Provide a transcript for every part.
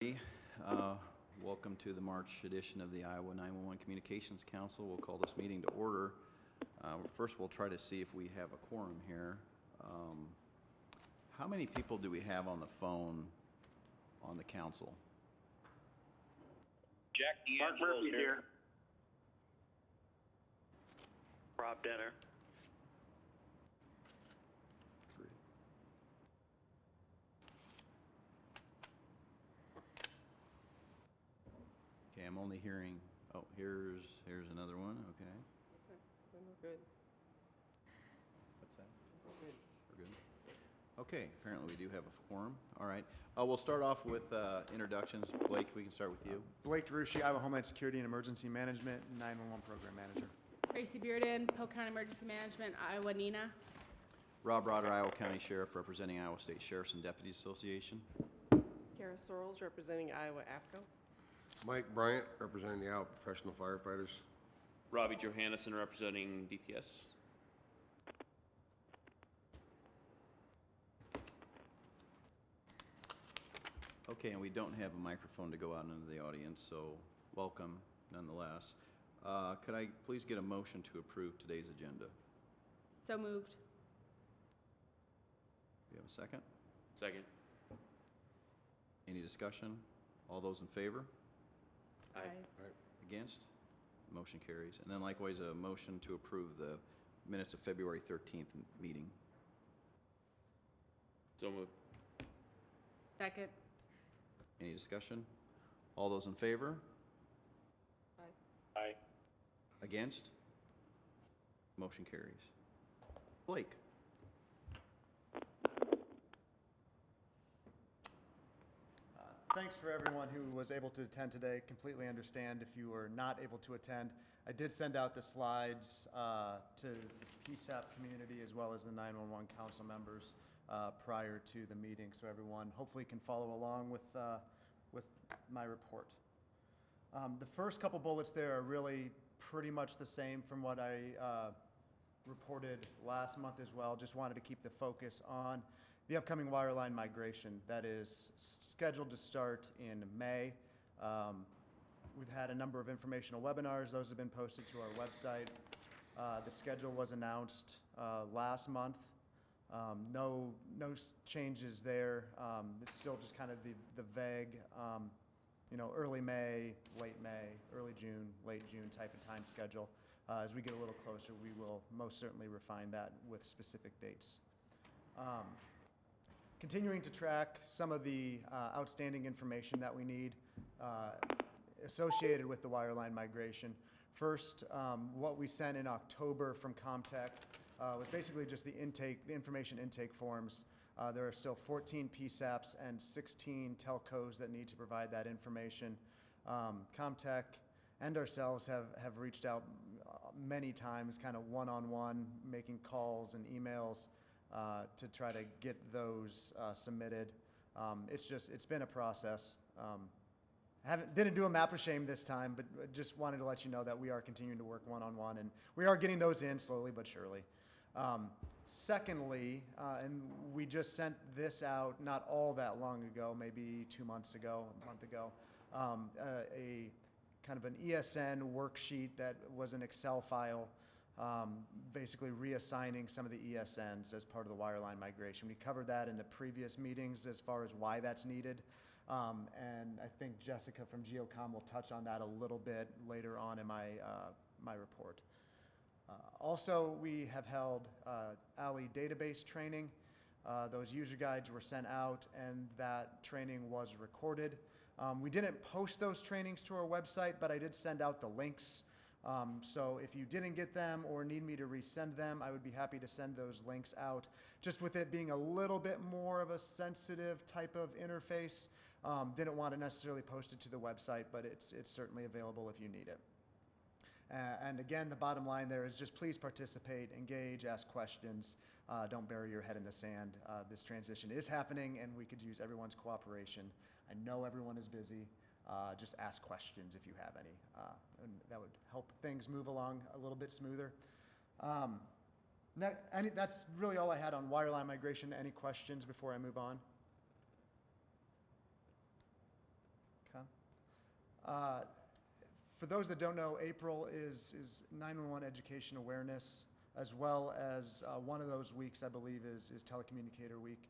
Uh, Welcome to the March edition of the Iowa 911 Communications Council. We'll call this meeting to order. First, we'll try to see if we have a quorum here. How many people do we have on the phone on the council? Jack Mark D'Angelo's Murphy here. Rob Denner. Three. Okay, I'm only hearing, oh, here's another one, okay. Okay, then we're good. What's that? We're good. We're good. Okay, apparently we do have a quorum. All right. We'll start off with introductions. Blake, if we can start with you. Blake DeRucci, Iowa Homeland Security and Emergency Management, 911 Program Manager. Tracy Bearden, Polk County Emergency Management, Iowa NENA. Rob Broder, Iowa County Sheriff, representing Iowa State Sheriffs and Deputies Association. Kara Sorrells, representing Iowa APCO. Mike Bryant, representing the Iowa Professional Firefighters. Robbie Johannesson representing DPS. Okay, and we don't have a microphone to go out into the audience, so welcome nonetheless. Could I please get a motion to approve today's agenda? Do So moved. you have a second? Second. Any discussion? All those in favor? Aye. Against? Motion carries. And then likewise, a motion to approve the minutes of February 13th meeting. So moved. Second. Any discussion? All those in favor? Aye. Aye. Against? Motion carries. Blake? Thanks for everyone who was able to attend today. Completely understand if you were not able to attend. I did send out the slides to the PSAP community as well as the 911 council members prior to the meeting, so everyone hopefully can follow along with my report. The first couple bullets there are really pretty much the same from what I reported last month as well. Just wanted to keep the focus on the upcoming wireline migration that is scheduled to start in May. We've had a number of informational webinars. Those have been posted to our website. The schedule was announced last month. No changes there. It's still just kind of the vague, early May, late May, early June, late June type of time schedule. As we get a little closer, we will most certainly refine that with specific dates. Continuing to track some of the outstanding information that we need associated with the wireline migration. First, what we sent in October from Comtech was basically just the information intake forms. There are still 14 PSAPs and 16 telcos that need to provide that information. Comtech and ourselves have reached out many times, kind of one-on-one, making calls and emails to try to get those submitted. It's been a process. Didn't do a map of shame this time, but just wanted to let you know that we are continuing to work one-on-one, and we are getting those in slowly but surely. Secondly, and we just sent this out not all that long ago, maybe 2 months ago, a month ago, a kind of an ESN worksheet that was an Excel file, basically reassigning some of the ESNs as part of the wireline migration. We covered that in the previous meetings as far as why that's needed. And I think Jessica from GeoCom will touch on that a little bit later on in my report. Also, we have held ALI database training. Those user guides were sent out, and that training was recorded. We didn't post those trainings to our website, but I did send out the links. So if you didn't get them or need me to resend them, I would be happy to send those links out. Just with it being a little bit more of a sensitive type of interface, didn't want to necessarily post it to the website, but it's certainly available if you need it. And again, the bottom line there is just please participate, engage, ask questions. Don't bury your head in the sand. This transition is happening, and we could use everyone's cooperation. I know everyone is busy. Just ask questions if you have any. And that would help things move along a little bit smoother. That's really all I had on wireline migration. Any questions before I move on? For those that don't know, April is 911 education awareness, as well as one of those weeks, I believe, is Telecommunicator Week.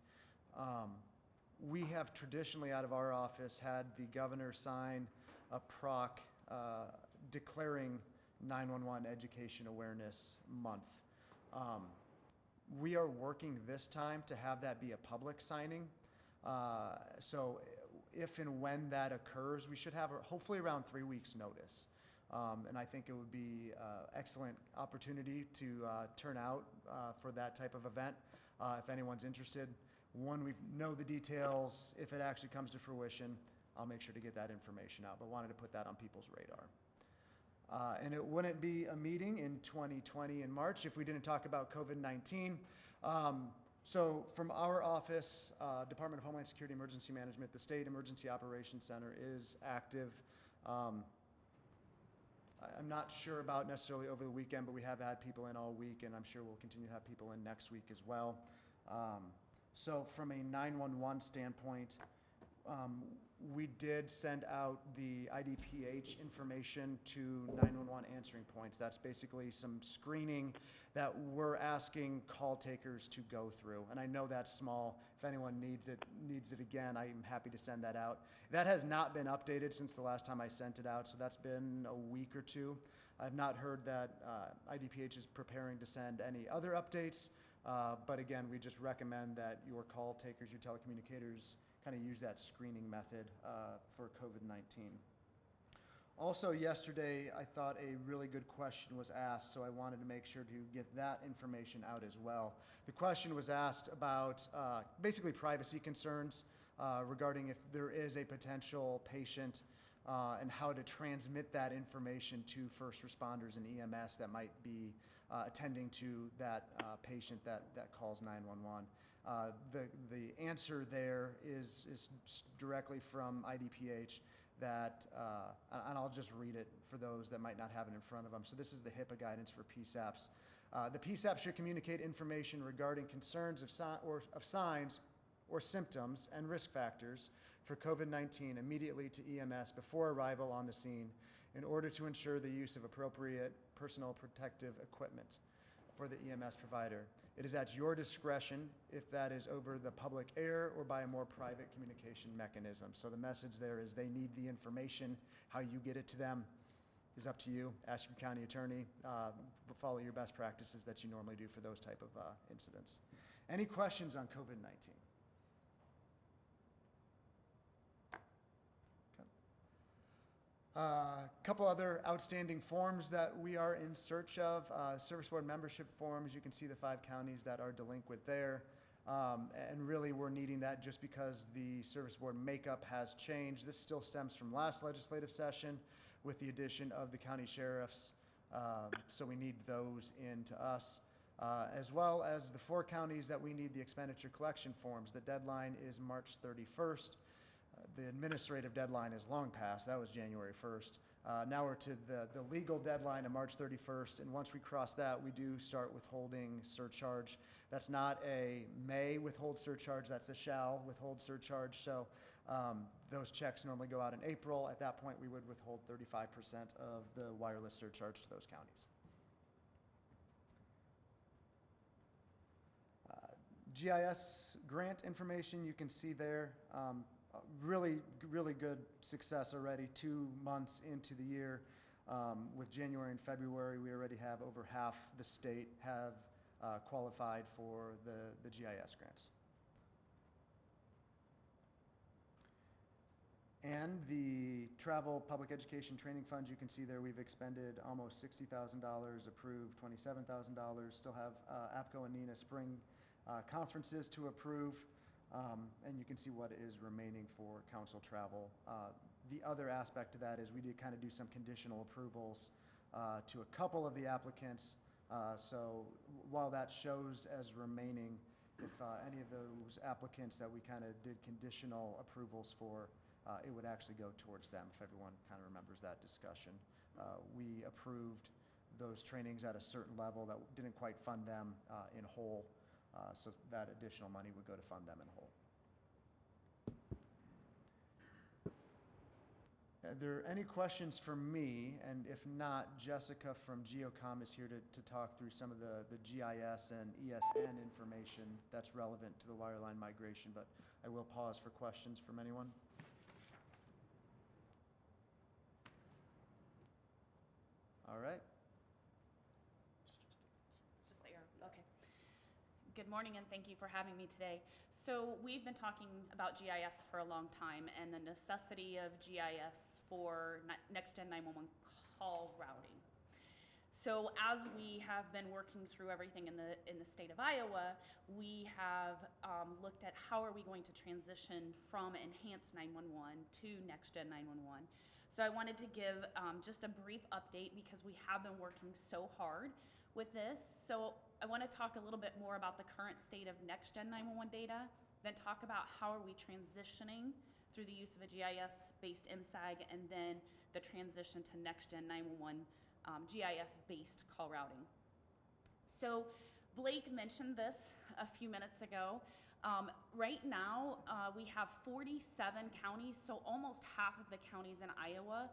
We have traditionally, out of our office, had the governor sign a proc declaring 911 Education Awareness Month. We are working this time to have that be a public signing. So if and when that occurs, we should have hopefully around 3 weeks' notice. And I think it would be excellent opportunity to turn out for that type of event. If anyone's interested, when we know the details, if it actually comes to fruition, I'll make sure to get that information out, but wanted to put that on people's radar. And it wouldn't be a meeting in 2020 in March if we didn't talk about COVID-19. So from our office, Department of Homeland Security Emergency Management, the State Emergency Operations Center is active. I'm not sure about necessarily over the weekend, but we have had people in all week, and I'm sure we'll continue to have people in next week as well. So from a 911 standpoint, we did send out the IDPH information to 911 answering points. That's basically some screening that we're asking call takers to go through. And I know that's small. If anyone needs it again, I'm happy to send that out. That has not been updated since the last time I sent it out, so that's been a week or two. I've not heard that IDPH is preparing to send any other updates, but again, we just recommend that your call takers, your telecommunicators, kind of use that screening method for COVID-19. Also yesterday, I thought a really good question was asked, so I wanted to make sure to get that information out as well. The question was asked about basically privacy concerns regarding if there is a potential patient and how to transmit that information to first responders and EMS that might be attending to that patient that calls 911. The answer there is directly from IDPH that, and I'll just read it for those that might not have it in front of them. So this is the HIPAA guidance for PSAPs. The PSAP should communicate information regarding concerns of signs or symptoms and risk factors for COVID-19 immediately to EMS before arrival on the scene in order to ensure the use of appropriate personal protective equipment for the EMS provider. It is at your discretion if that is over the public air or by a more private communication mechanism. So the message there is they need the information. How you get it to them is up to you. Ask your county attorney. Follow your best practices that you normally do for those type of incidents. Any questions on COVID-19? A couple other outstanding forms that we are in search of. Service Board membership forms, you can see the 5 counties that are delinquent there. And really we're needing that just because the Service Board makeup has changed. This still stems from last legislative session with the addition of the county sheriffs. So we need those in to us. As well as the 4 counties that we need the expenditure collection forms. The deadline is March 31st. The administrative deadline is long past. That was January 1st. Now we're to the legal deadline of March 31st, and once we cross that, we do start withholding surcharge. That's not a may withhold surcharge, that's a shall withhold surcharge. So those checks normally go out in April. At that point, we would withhold 35% of the wireless surcharge to those counties. GIS grant information you can see there. Really good success already 2 months into the year. With January and February, we already have over half the state have qualified for the GIS grants. And the travel public education training funds, you can see there we've expended almost $60,000, approved $27,000. Still have APCO and NENA spring conferences to approve. And you can see what is remaining for council travel. The other aspect to that is we did kind of do some conditional approvals to a couple of the applicants. So while that shows as remaining, if any of those applicants that we kind of did conditional approvals for, it would actually go towards them, if everyone kind of remembers that discussion. We approved those trainings at a certain level that didn't quite fund them in whole. So that additional money would go to fund them in whole. Are there any questions for me? And if not, Jessica from Geocom is here to talk through some of the GIS and ESN information that's relevant to the wireline migration, but I will pause for questions from anyone. All right. Just there, okay. Good morning and thank you for having me today. So we've been talking about GIS for a long time and the necessity of GIS for Next-Gen 911 call routing. So as we have been working through everything in the state of Iowa, we have looked at how are we going to transition from Enhanced 911 to Next-Gen 911. So I wanted to give just a brief update because we have been working so hard with this. So I want to talk a little bit more about the current state of Next-Gen 911 data, then talk about how are we transitioning through the use of a GIS-based MSAG, and then the transition to Next-Gen 911 GIS-based call routing. So Blake mentioned this a few minutes ago. Right now, we have 47 counties, so almost half of the counties in Iowa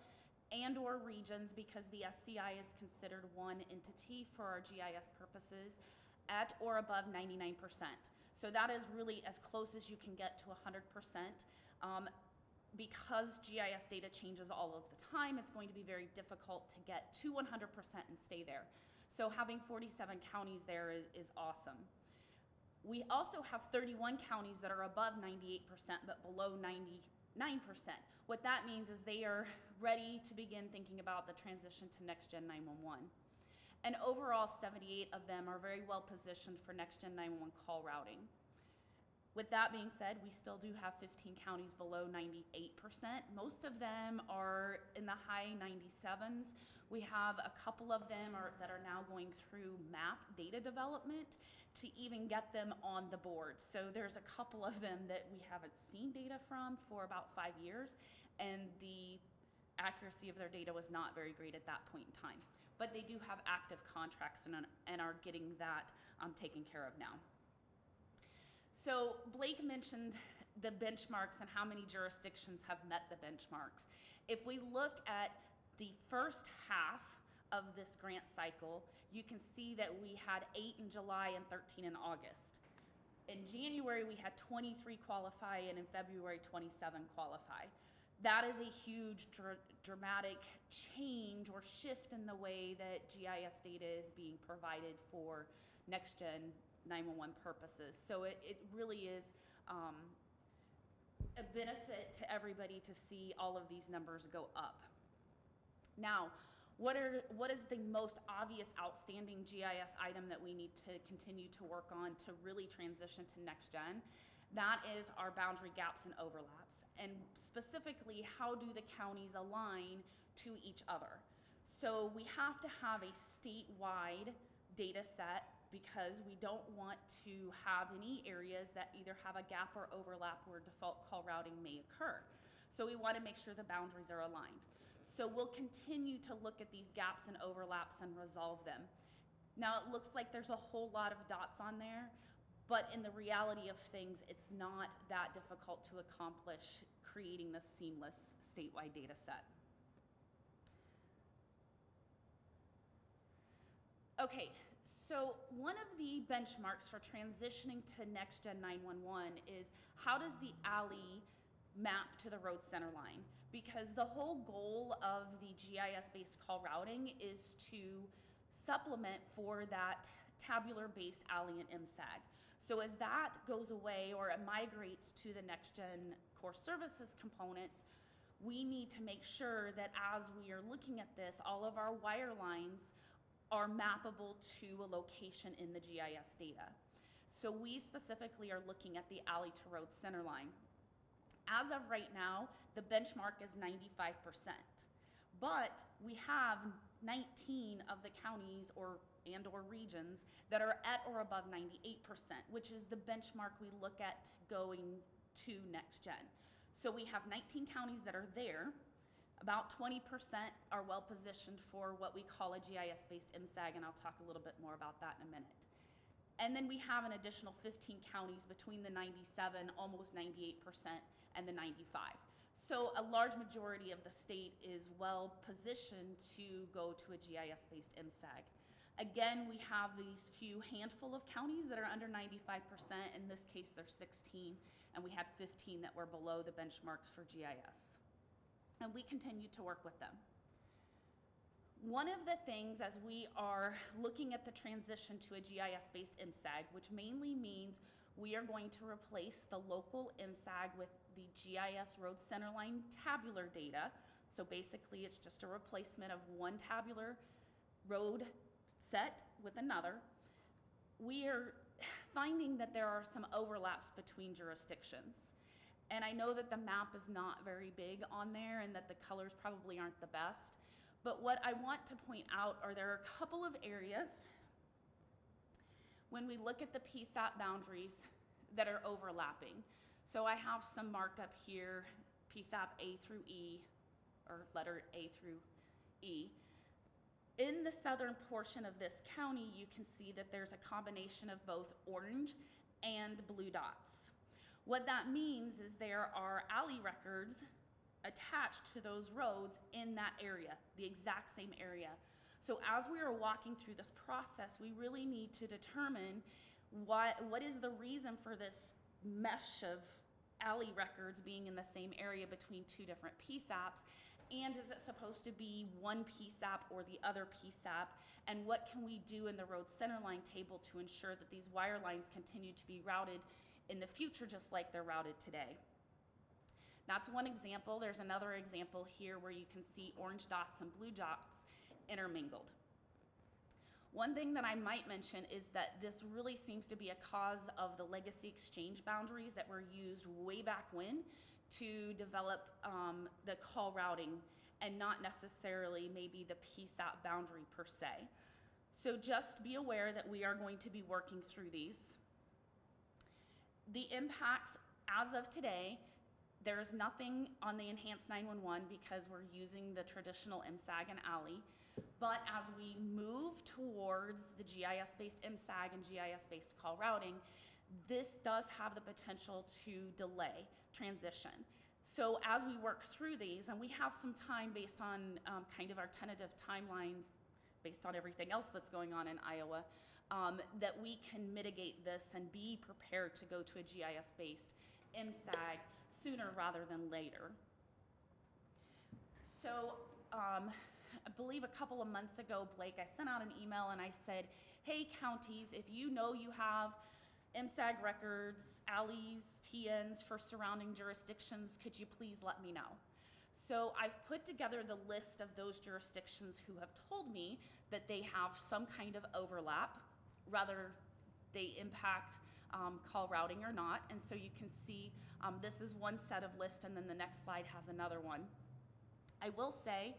and or regions, because the SCI is considered one entity for our GIS purposes, at or above 99%. So that is really as close as you can get to 100%. Because GIS data changes all of the time, it's going to be very difficult to get to 100% and stay there. So having 47 counties there is awesome. We also have 31 counties that are above 98% but below 99%. What that means is they are ready to begin thinking about the transition to Next-Gen 911. And overall, 78 of them are very well positioned for Next-Gen 911 call routing. With that being said, we still do have 15 counties below 98%. Most of them are in the high 97s. We have a couple of them that are now going through map data development to even get them on the board. So there's a couple of them that we haven't seen data from for about 5 years, and the accuracy of their data was not very great at that point in time. But they do have active contracts and are getting that taken care of now. So Blake mentioned the benchmarks and how many jurisdictions have met the benchmarks. If we look at the first half of this grant cycle, you can see that we had 8 in July and 13 in August. In January, we had 23 qualify, and in February, 27 qualify. That is a huge dramatic change or shift in the way that GIS data is being provided for Next-Gen 911 purposes. So it really is a benefit to everybody to see all of these numbers go up. Now, what is the most obvious outstanding GIS item that we need to continue to work on to really transition to Next-Gen? That is our boundary gaps and overlaps. And specifically, how do the counties align to each other? So we have to have a statewide data set because we don't want to have any areas that either have a gap or overlap where default call routing may occur. So we want to make sure the boundaries are aligned. So we'll continue to look at these gaps and overlaps and resolve them. Now it looks like there's a whole lot of dots on there, but in the reality of things, it's not that difficult to accomplish creating this seamless statewide data set. Okay, so one of the benchmarks for transitioning to Next-Gen 911 is how does the alley map to the road center line? Because the whole goal of the GIS-based call routing is to supplement for that tabular-based alley and MSAG. So as that goes away or it migrates to the Next-Gen Core Services components, we need to make sure that as we are looking at this, all of our wire lines are mappable to a location in the GIS data. So we specifically are looking at the alley to road center line. As of right now, the benchmark is 95%, but we have 19 of the counties or regions that are at or above 98%, which is the benchmark we look at going to Next-Gen. So we have 19 counties that are there. About 20% are well positioned for what we call a GIS-based MSAG, and I'll talk a little bit more about that in a minute. And then we have an additional 15 counties between the 97, almost 98%, and the 95. So a large majority of the state is well positioned to go to a GIS-based MSAG. Again, we have these few handful of counties that are under 95%. In this case, there's 16, and we had 15 that were below the benchmarks for GIS. And we continue to work with them. One of the things as we are looking at the transition to a GIS-based MSAG, which mainly means we are going to replace the local MSAG with the GIS road centerline tabular data. So basically, it's just a replacement of one tabular road set with another. We are finding that there are some overlaps between jurisdictions. And I know that the map is not very big on there and that the colors probably aren't the best. But what I want to point out are there are a couple of areas when we look at the PSAP boundaries that are overlapping. So I have some marked up here, PSAP A through E, or letter A through E. In the southern portion of this county, you can see that there's a combination of both orange and blue dots. What that means is there are alley records attached to those roads in that area, the exact same area. So as we are walking through this process, we really need to determine what is the reason for this mesh of alley records being in the same area between two different PSAPs, and is it supposed to be one PSAP or the other PSAP, and what can we do in the road centerline table to ensure that these wire lines continue to be routed in the future just like they're routed today. That's one example. There's another example here where you can see orange dots and blue dots intermingled. One thing that I might mention is that this really seems to be a cause of the legacy exchange boundaries that were used way back when to develop the call routing, and not necessarily maybe the PSAP boundary per se. So just be aware that we are going to be working through these. The impacts as of today, there's nothing on the enhanced 911 because we're using the traditional MSAG and alley. But as we move towards the GIS-based MSAG and GIS-based call routing, this does have the potential to delay transition. So as we work through these, and we have some time based on kind of our tentative timelines, based on everything else that's going on in Iowa, that we can mitigate this and be prepared to go to a GIS-based MSAG sooner rather than later. So I believe a couple of months ago, Blake, I sent out an email and I said, hey counties, if you know you have MSAG records, alleys, TNs for surrounding jurisdictions, could you please let me know? So I've put together the list of those jurisdictions who have told me that they have some kind of overlap, whether they impact call routing or not. And so you can see this is one set of list, and then the next slide has another one. I will say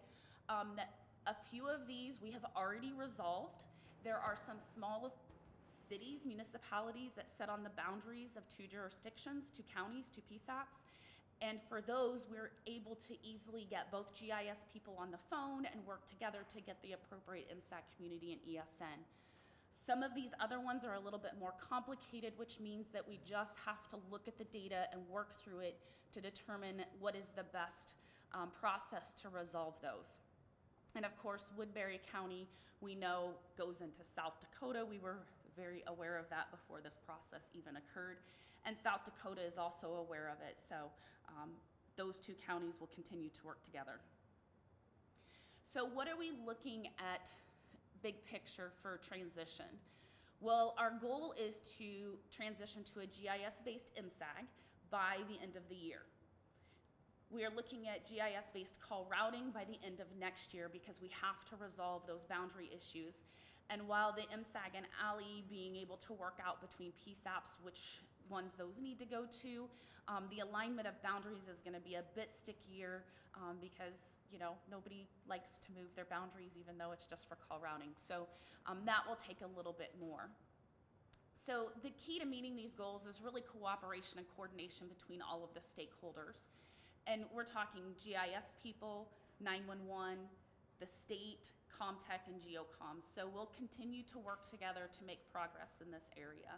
that a few of these we have already resolved. There are some small cities, municipalities that sit on the boundaries of two jurisdictions, two counties, two PSAPs. And for those, we're able to easily get both GIS people on the phone and work together to get the appropriate MSAC community and ESN. Some of these other ones are a little bit more complicated, which means that we just have to look at the data and work through it to determine what is the best process to resolve those. And of course, Woodbury County, we know, goes into South Dakota. We were very aware of that before this process even occurred. And South Dakota is also aware of it. So those two counties will continue to work together. So what are we looking at big picture for transition? Well, our goal is to transition to a GIS-based MSAG by the end of the year. We are looking at GIS-based call routing by the end of next year because we have to resolve those boundary issues. And while the MSAG and alley being able to work out between PSAPs which ones those need to go to, the alignment of boundaries is going to be a bit stickier because, you know, nobody likes to move their boundaries even though it's just for call routing. So that will take a little bit more. So the key to meeting these goals is really cooperation and coordination between all of the stakeholders. And we're talking GIS people, 911, the state, ComTech, and GeoCom. So we'll continue to work together to make progress in this area.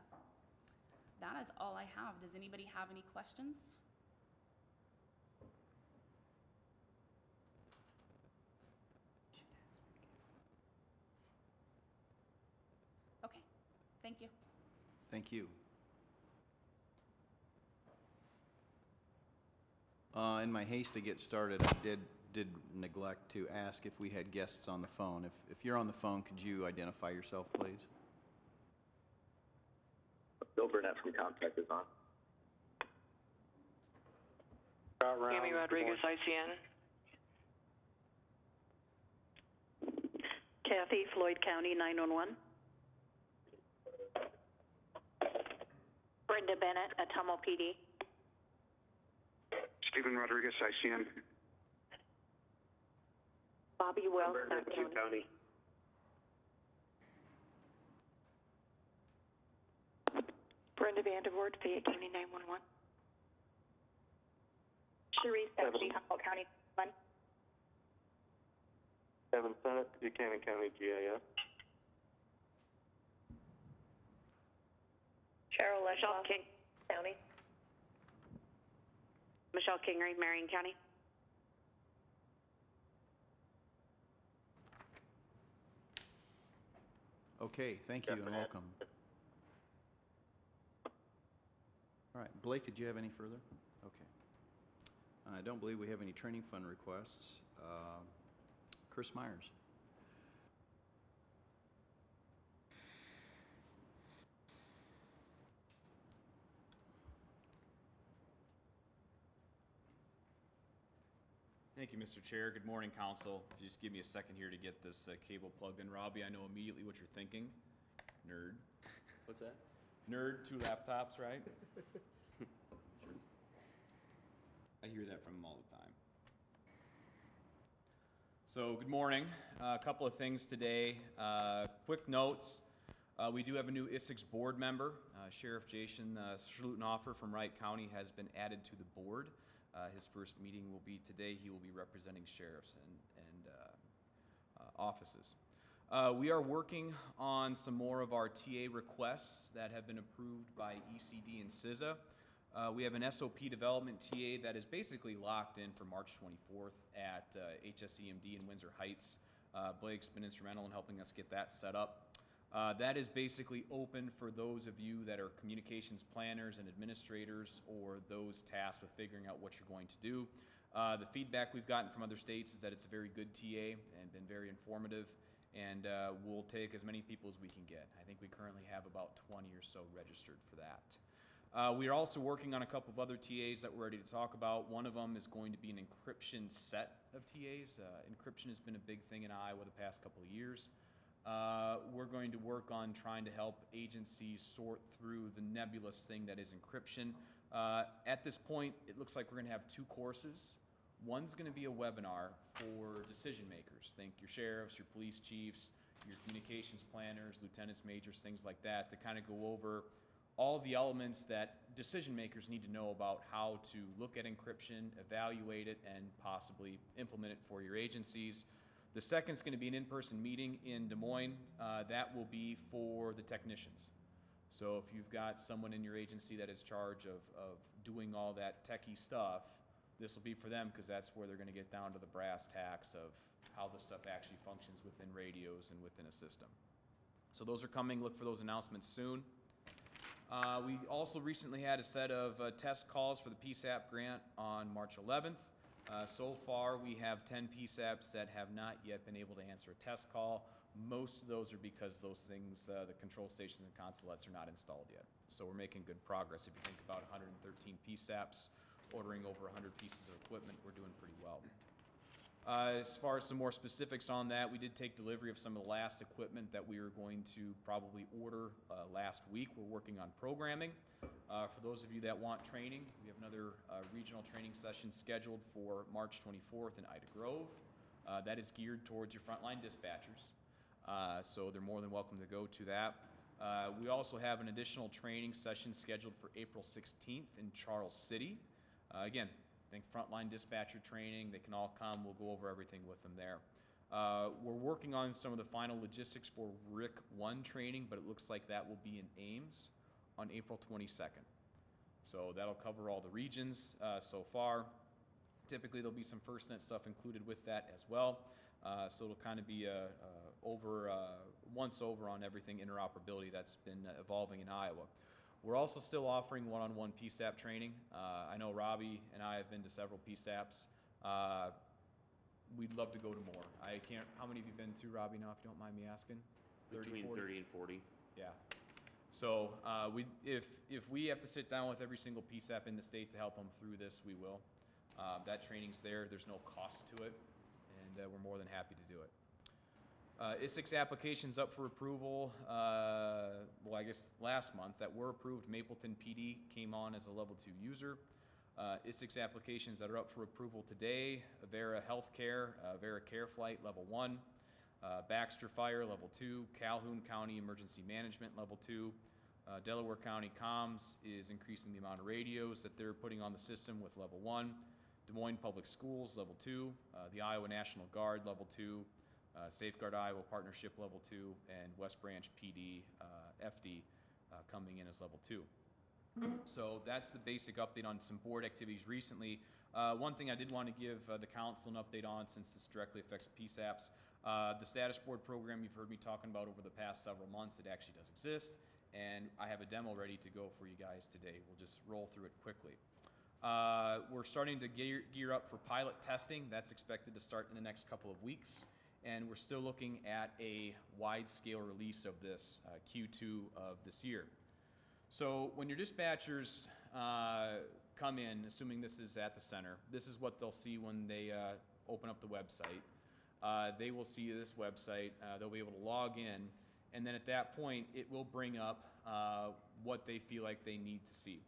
That is all I have. Does anybody have any questions? Thank you. Thank you. In my haste to get started, I did neglect to ask if we had guests on the phone. If you're on the phone, could you identify yourself, please? Bill Burnett from Comtech is on. Amy Rodriguez, ICN. Kathy, Floyd County 911. Brenda Bennett, Atomo PD. Stephen Rodriguez, ICN. Bobby Wells, South Q County. County. Brenda Vandervoort, Fayette County 911. Cherise Betsy, Humboldt County 1. Kevin Sennett, Buchanan County GIS. Cheryl Michelle King County. Michelle Kingery, Marion County. Okay, thank you and welcome. All right, Blake, did you have any further? Okay. I don't believe we have any training fund requests. Chris Myers. Thank you, Mr. Chair. Good morning, Council. If you just give me a second here to get this cable plugged in. Robbie, I know immediately what you're thinking. Nerd. What's that? Nerd, 2 laptops, right? I hear that from them all the time. So, good morning. A couple of things today. Quick notes. We do have a new ISIX board member. Sheriff Jason Schlutenhofer from Wright County has been added to the board. His first meeting will be today. He will be representing sheriffs and offices. We are working on some more of our TA requests that have been approved by ECD and CISA. We have an SOP development TA that is basically locked in for March 24th at HSEMD in Windsor Heights. Blake's been instrumental in helping us get that set up. That is basically open for those of you that are communications planners and administrators or those tasked with figuring out what you're going to do. The feedback we've gotten from other states is that it's a very good TA and been very informative, and we'll take as many people as we can get. I think we currently have about 20 or so registered for that. We are also working on a couple of other TAs that we're ready to talk about. One of them is going to be an encryption set of TAs. Encryption has been a big thing in Iowa the past couple of years. We're going to work on trying to help agencies sort through the nebulous thing that is encryption. At this point, it looks like we're going to have 2 courses. One's going to be a webinar for decision makers. Think your sheriffs, your police chiefs, your communications planners, lieutenants, majors, things like that, to kind of go over all the elements that decision makers need to know about how to look at encryption, evaluate it, and possibly implement it for your agencies. The second is going to be an in-person meeting in Des Moines. That will be for the technicians. So if you've got someone in your agency that is charged of doing all that techie stuff, this will be for them because that's where they're going to get down to the brass tacks of how the stuff actually functions within radios and within a system. So those are coming. Look for those announcements soon. We also recently had a set of test calls for the PSAP grant on March 11th. So far, we have 10 PSAPs that have not yet been able to answer a test call. Most of those are because those things, the control stations and consulates, are not installed yet. So we're making good progress. If you think about 113 PSAPs, ordering over 100 pieces of equipment, we're doing pretty well. As far as some more specifics on that, we did take delivery of some of the last equipment that we were going to probably order last week. We're working on programming. For those of you that want training, we have another regional training session scheduled for March 24th in Ida Grove. That is geared towards your frontline dispatchers, so they're more than welcome to go to that. We also have an additional training session scheduled for April 16th in Charles City. Again, I think frontline dispatcher training, they can all come. We'll go over everything with them there. We're working on some of the final logistics for RIC 1 training, but it looks like that will be in Ames on April 22nd. So that'll cover all the regions so far. Typically, there'll be some FirstNet stuff included with that as well. So it'll kind of be once over on everything interoperability that's been evolving in Iowa. We're also still offering one-on-one PSAP training. I know Robbie and I have been to several PSAPs. We'd love to go to more. I can't, how many have you been to, Robbie, now, if you don't mind me asking? Between 30 and 40. Yeah. So if we have to sit down with every single PSAP in the state to help them through this, we will. That training's there. There's no cost to it, and we're more than happy to do it. ISIX applications up for approval, well, I guess last month that were approved. Mapleton PD came on as a level 2 user. ISIX applications that are up for approval today: Avera Healthcare, Avera Care Flight level 1, Baxter Fire level 2, Calhoun County Emergency Management level 2, Delaware County Comms is increasing the amount of radios that they're putting on the system with level 1, Des Moines Public Schools level 2, the Iowa National Guard level 2, Safeguard Iowa Partnership level 2, and West Branch PD FD coming in as level 2. So that's the basic update on some board activities recently. One thing I did want to give the council an update on, since this directly affects PSAPs, the status board program you've heard me talking about over the past several months, it actually does exist, and I have a demo ready to go for you guys today. We'll just roll through it quickly. We're starting to gear up for pilot testing. That's expected to start in the next couple of weeks, and we're still looking at a wide-scale release of this Q2 of this year. So when your dispatchers come in, assuming this is at the center, this is what they'll see when they open up the website. They will see this website, they'll be able to log in, and then at that point it will bring up what they feel like they need to see.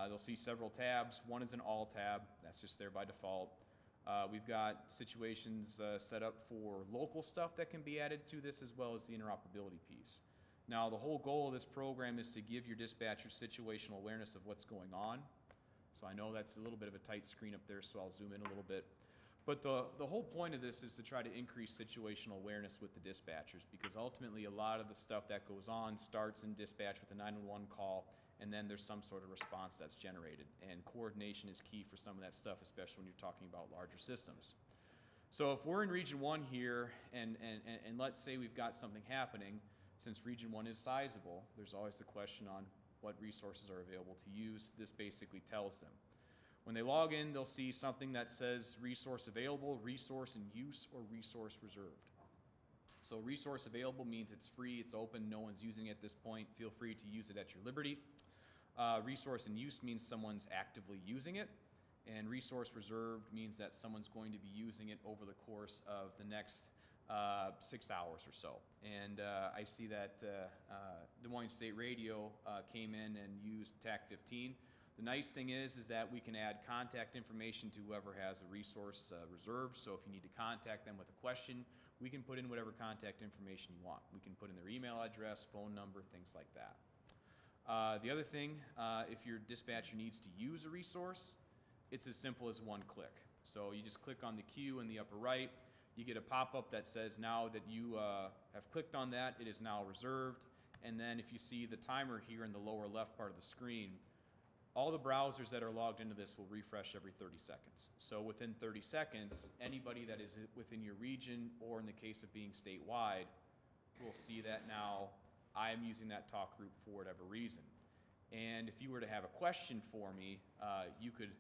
They'll see several tabs. One is an all tab, that's just there by default. We've got situations set up for local stuff that can be added to this, as well as the interoperability piece. Now, the whole goal of this program is to give your dispatchers situational awareness of what's going on. So I know that's a little bit of a tight screen up there, so I'll zoom in a little bit. But the whole point of this is to try to increase situational awareness with the dispatchers, because ultimately a lot of the stuff that goes on starts in dispatch with a 911 call, and then there's some sort of response that's generated. And coordination is key for some of that stuff, especially when you're talking about larger systems. So if we're in Region 1 here, and let's say we've got something happening, since Region 1 is sizable, there's always the question on what resources are available to use. This basically tells them. When they log in, they'll see something that says resource available, resource in use, or resource reserved. So resource available means it's free, it's open, no one's using it at this point. Feel free to use it at your liberty. Resource in use means someone's actively using it. And resource reserved means that someone's going to be using it over the course of the next 6 hours or so. And I see that Des Moines State Radio came in and used TAC 15. The nice thing is that we can add contact information to whoever has a resource reserved. So if you need to contact them with a question, we can put in whatever contact information you want. We can put in their email address, phone number, things like that. The other thing, if your dispatcher needs to use a resource, it's as simple as one click. So you just click on the queue in the upper right. You get a pop-up that says now that you have clicked on that, it is now reserved. And then if you see the timer here in the lower left part of the screen, all the browsers that are logged into this will refresh every 30 seconds. So within 30 seconds, anybody that is within your region, or in the case of being statewide, will see that now I'm using that talk group for whatever reason. And if you were to have a question for me, you could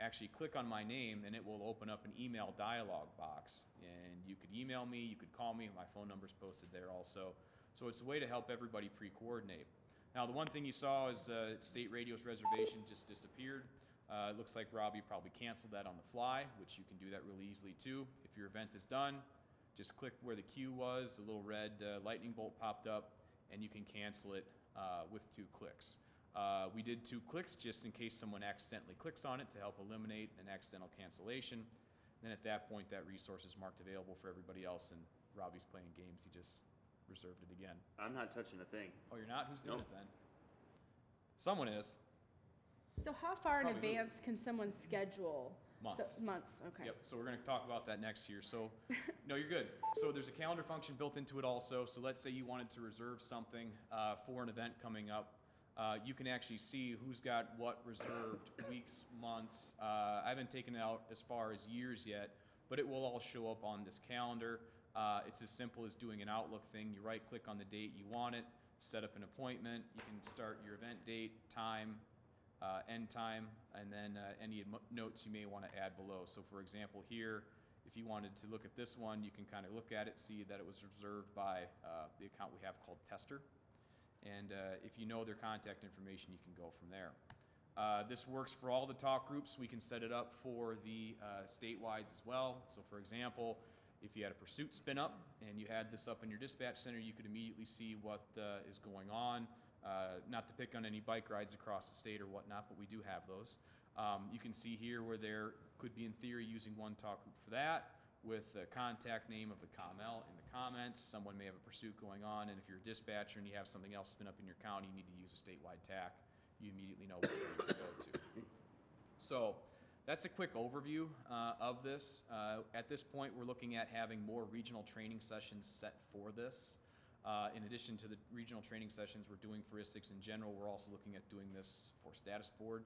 actually click on my name and it will open up an email dialog box. And you could email me, you could call me, my phone number's posted there also. So it's a way to help everybody pre-coordinate. Now, the one thing you saw is State Radio's reservation just disappeared. It looks like Robbie probably canceled that on the fly, which you can do that really easily too. If your event is done, just click where the queue was, the little red lightning bolt popped up, and you can cancel it with 2 clicks. We did 2 clicks just in case someone accidentally clicks on it to help eliminate an accidental cancellation. Then at that point, that resource is marked available for everybody else, and Robbie's playing games. He just reserved it again. I'm not touching a thing. Oh, you're not? Who's doing Nope. it then? Someone is. So how far in Probably advance can someone schedule? Months. So, months, okay. Yep, so we're going to talk about that next year. So, no, you're good. So there's a calendar function built into it also. So let's say you wanted to reserve something for an event coming up. You can actually see who's got what reserved, weeks, months. I haven't taken it out as far as years yet, but it will all show up on this calendar. It's as simple as doing an Outlook thing. You right-click on the date you want it, set up an appointment. You can start your event date, time, end time, and then any notes you may want to add below. So for example here, if you wanted to look at this one, you can kind of look at it, see that it was reserved by the account we have called Tester. And if you know their contact information, you can go from there. This works for all the talk groups. We can set it up for the statewide as well. So for example, if you had a pursuit spin up and you had this up in your dispatch center, you could immediately see what is going on. Not to pick on any bike rides across the state or whatnot, but we do have those. You can see here where there could be, in theory, using one talk group for that, with the contact name of the COML in the comments. Someone may have a pursuit going on, and if you're a dispatcher and you have something else spin up in your county, you need to use a statewide TAC. You immediately know where you can go to. So that's a quick overview of this. At this point, we're looking at having more regional training sessions set for this. In addition to the regional training sessions we're doing for ISICs in general, we're also looking at doing this for Status Board.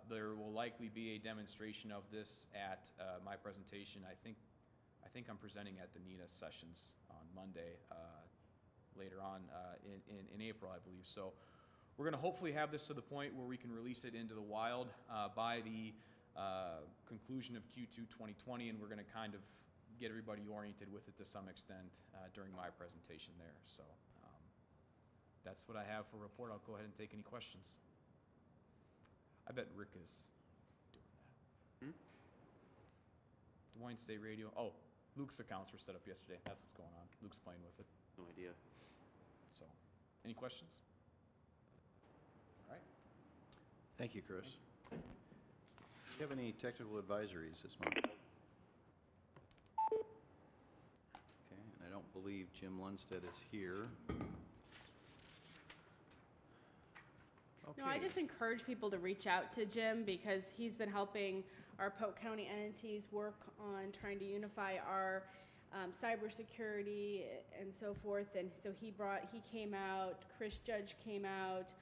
There will likely be a demonstration of this at my presentation. I think I'm presenting at the NENA sessions on Monday, later on in April, I believe. So we're going to hopefully have this to the point where we can release it into the wild by the conclusion of Q2 2020, and we're going to kind of get everybody oriented with it to some extent during my presentation there. So that's what I have for a report. I'll go ahead and take any questions. I bet Rick is doing that. Des Moines State Radio. Oh, Luke's accounts were set up yesterday. That's what's going on. Luke's playing with it. No idea. So, any questions? All right. Thank you, Chris. Do you have any technical advisories this month? Okay, and I don't believe Jim Lundstedt is here. No, I just encourage people to reach out to Jim because he's been helping our Polk County entities work on trying to unify our cybersecurity and so forth. And so he came out, Chris Judge came out,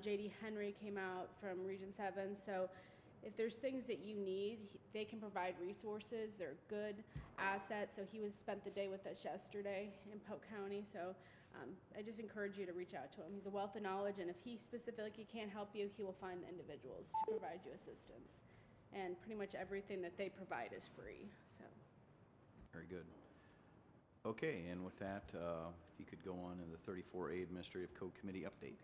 JD Henry came out from Region 7. So if there's things that you need, they can provide resources. They're good assets. So he spent the day with us yesterday in Polk County. So I just encourage you to reach out to him. He's a wealth of knowledge, and if he specifically can't help you, he will find the individuals to provide you assistance. And pretty much everything that they provide is free. So. Very good. Okay, and with that, if you could go on in the 34A Administrative Code Committee update.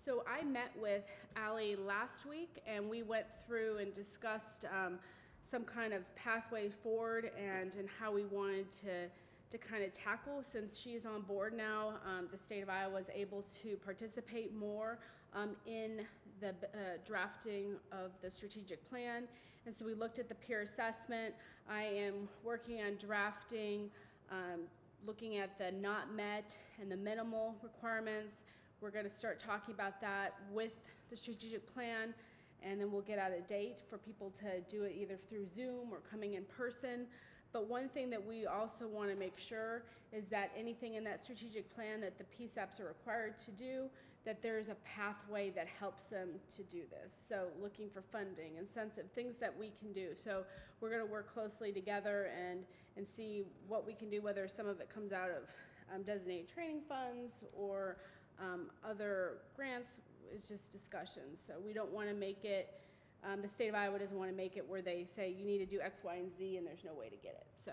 So I met with Allie last week, and we went through and discussed some kind of pathway forward and how we wanted to kind of tackle. Since she's on board now, the state of Iowa is able to participate more in the drafting of the strategic plan. And so we looked at the peer assessment. I am working on drafting, looking at the not met and the minimal requirements. We're going to start talking about that with the strategic plan, and then we'll get out a date for people to do it either through Zoom or coming in person. But one thing that we also want to make sure is that anything in that strategic plan that the PSAPs are required to do, that there's a pathway that helps them to do this. So looking for funding and sensitive things that we can do. So we're going to work closely together and see what we can do, whether some of it comes out of designated training funds or other grants. Is just discussions. So we don't want to make it, the state of Iowa doesn't want to make it where they say you need to do X, Y, and Z and there's no way to get it. So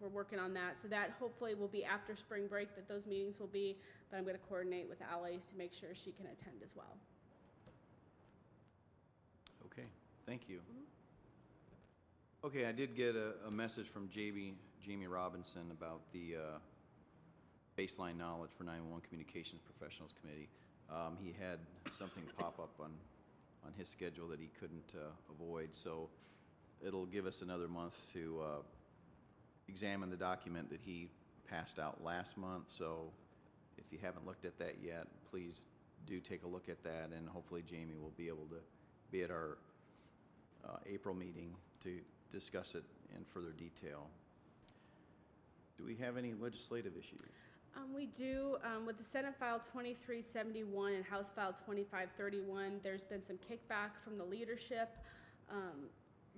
we're working on that. So that hopefully will be after spring break that those meetings will be, but I'm going to coordinate with Allie to make sure she can attend as well. Okay, thank you. Okay, I did get a message from Jamie Robinson about the baseline knowledge for 911 Communications Professionals Committee. He had something pop up on his schedule that he couldn't avoid, so it'll give us another month to examine the document that he passed out last month. So if you haven't looked at that yet, please do take a look at that, and hopefully Jamie will be able to be at our April meeting to discuss it in further detail. Do we have any legislative issues? We do. With the Senate File 2371 and House File 2531, there's been some kickback from the leadership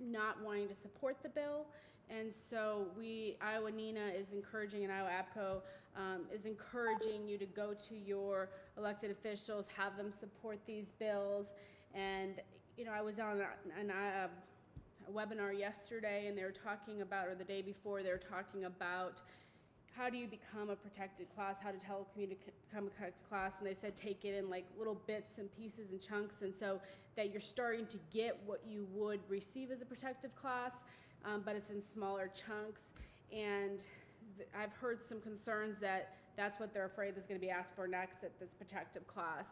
not wanting to support the bill. And so Iowa NINA is encouraging, and Iowa APCO is encouraging you to go to your elected officials, have them support these bills. And, you know, I was on a webinar yesterday, and they were talking about, or the day before, they were talking about how do you become a protected class, how to become a protected class, and they said take it in like little bits and pieces and chunks, and so that you're starting to get what you would receive as a protective class, but it's in smaller chunks. And I've heard some concerns that that's what they're afraid is going to be asked for next at this protective class.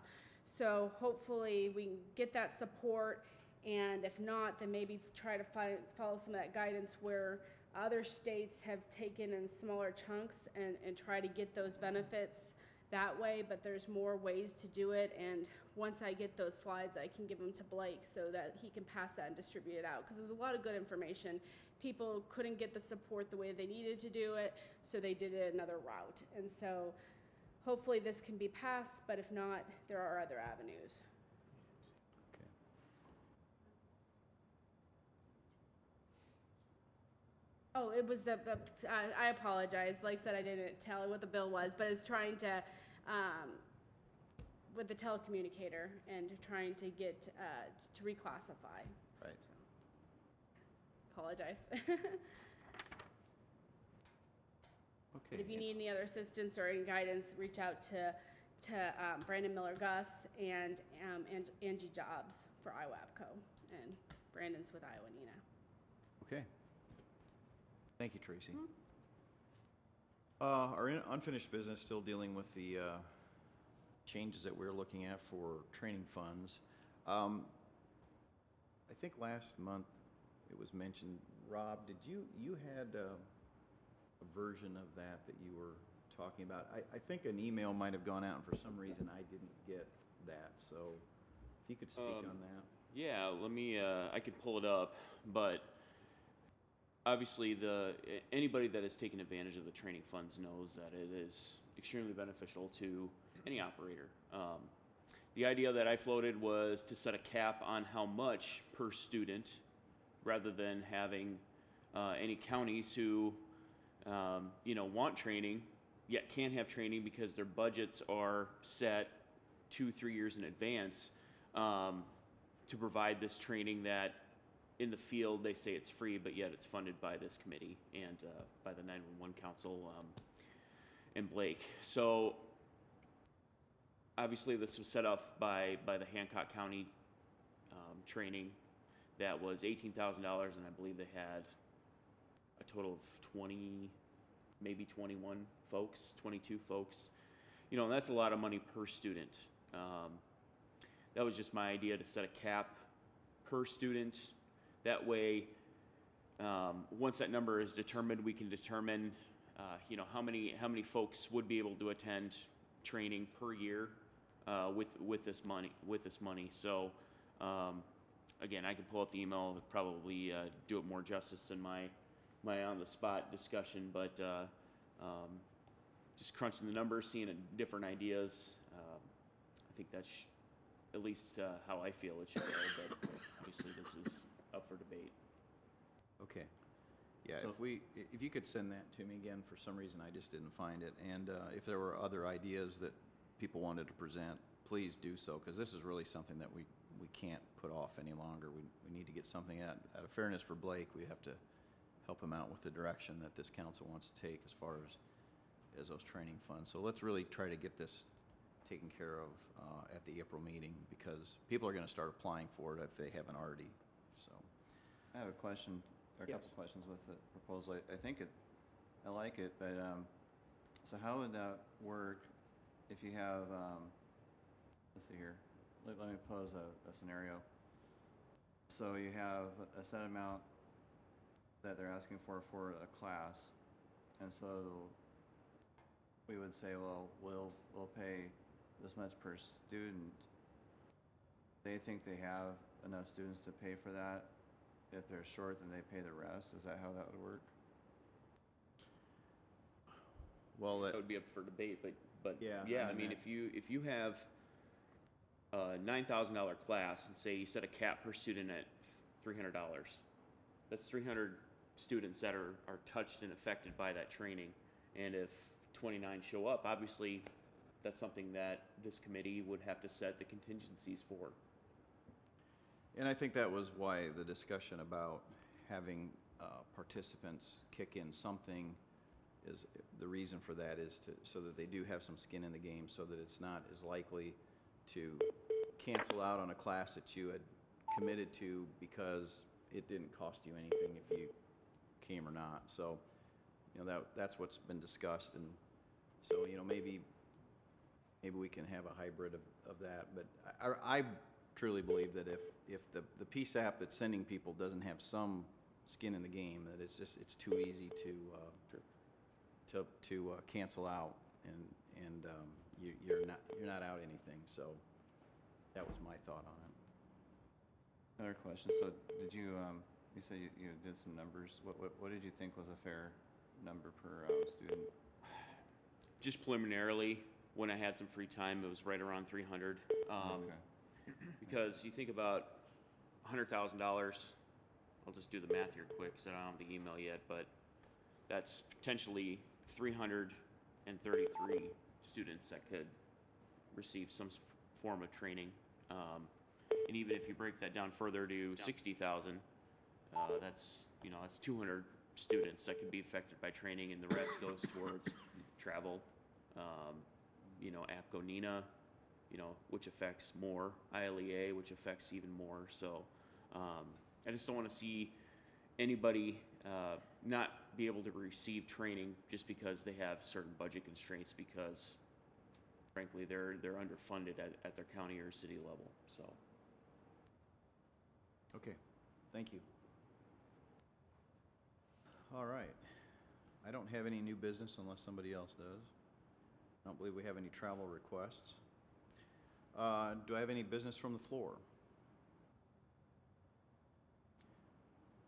So hopefully we can get that support, and if not, then maybe try to follow some of that guidance where other states have taken in smaller chunks and try to get those benefits that way, but there's more ways to do it. And once I get those slides, I can give them to Blake so that he can pass that and distribute it out, because there was a lot of good information. People couldn't get the support the way they needed to do it, so they did it another route. And so hopefully this can be passed, but if not, there are other avenues. Okay. Oh, it was I apologize. Blake said I didn't tell you what the bill was, but it was trying to, with the telecommunicator and trying to get, to reclassify. Right. Apologize. Okay. But if you need any other assistance or any guidance, reach out to Brandon Miller Gus and Angie Jobs for Iowa APCO, and Brandon's with Iowa NINA. Okay. Thank you, Tracy. Our unfinished business, still dealing with the changes that we're looking at for training funds. I think last month it was mentioned, Rob, did you had a version of that you were talking about? I think an email might have gone out, and for some reason I didn't get that. So if you could speak on that. Yeah, let me, I could pull it up, but obviously anybody that has taken advantage of the training funds knows that it is extremely beneficial to any operator. The idea that I floated was to set a cap on how much per student, rather than having any counties who want training yet can't have training because their budgets are set 2-3 years in advance to provide this training that in the field they say it's free, but yet it's funded by this committee and by the 911 Council and Blake. So obviously this was set up by the Hancock County training that was $18,000, and I believe they had a total of 20, maybe 21 folks, 22 folks. You know, and that's a lot of money per student. That was just my idea, to set a cap per student. That way, once that number is determined, we can determine, how many folks would be able to attend training per year with this money. So, again, I can pull up the email and probably do it more justice than my on-the-spot discussion, but just crunching the numbers, seeing different ideas, I think that's at least how I feel it should go, but obviously this is up for debate. Okay. Yeah, So- if you could send that to me again, for some reason I just didn't find it. And if there were other ideas that people wanted to present, please do so, because this is really something that we can't put off any longer. We need to get something out of fairness for Blake. We have to help him out with the direction that this council wants to take as far as those training funds. So let's really try to get this taken care of at the April meeting, because people are going to start applying for it if they haven't already. So I have a question, or a couple Yes. questions with the proposal. I think I like it, but, so how would that work if you have, let's see here, let me pose a scenario. So you have a set amount that they're asking for a class, and so we would say, well, we'll pay this much per student. They think they have enough students to pay for that. If they're short, then they pay the rest. Is that how that would work? well, That would be up for debate, but Yeah, yeah, I I mean, mean, if you have a $9,000 class and say you set a cap per student at $300, That's 300 students that are touched and affected by that training. And if 29 show up, obviously, that's something that this committee would have to set the contingencies for. And I think that was why the discussion about having participants kick in something is, the reason for that is so that they do have some skin in the game, so that it's not as likely to cancel out on a class that you had committed to because it didn't cost you anything if you came or not. So, that's what's been discussed, and so, maybe we can have a hybrid of that. But I truly believe that if the PSAP that's sending people doesn't have some skin in the game, that it's too easy to cancel out, and you're not out anything. So that was my thought on it. Another question. So did you, you said you did some numbers. What did you think was a fair number per student? Just preliminarily, when I had some free time, it was right around 300. Okay. Because you think about $100,000, I'll just do the math here quick because I don't have the email yet, but that's potentially 333 students that could receive some form of training. And even if you break that down further to 60,000, that's 200 students that could be affected by training, and the rest goes towards travel, APCO NINA, which affects more, ILEA, which affects even more. So I just don't want to see anybody not be able to receive training just because they have certain budget constraints, because frankly they're underfunded at their county or city level. So Okay, thank you. All right. I don't have any new business unless somebody else does. I don't believe we have any travel requests. Do I have any business from the floor?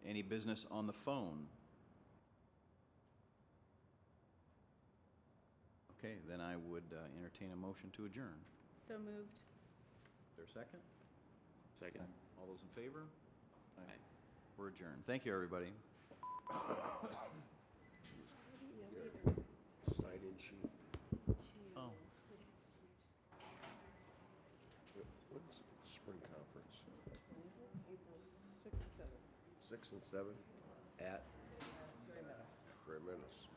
Any business on the phone? Okay, then I would entertain a motion to adjourn. So moved. Is there a second? second. All those in favor? Aye. We're adjourned. Thank you, everybody. Sign-in sheet. Oh. What's spring conference? April 6th and 7th. 6 and 7 at Gray Meadow. Gray Meadows.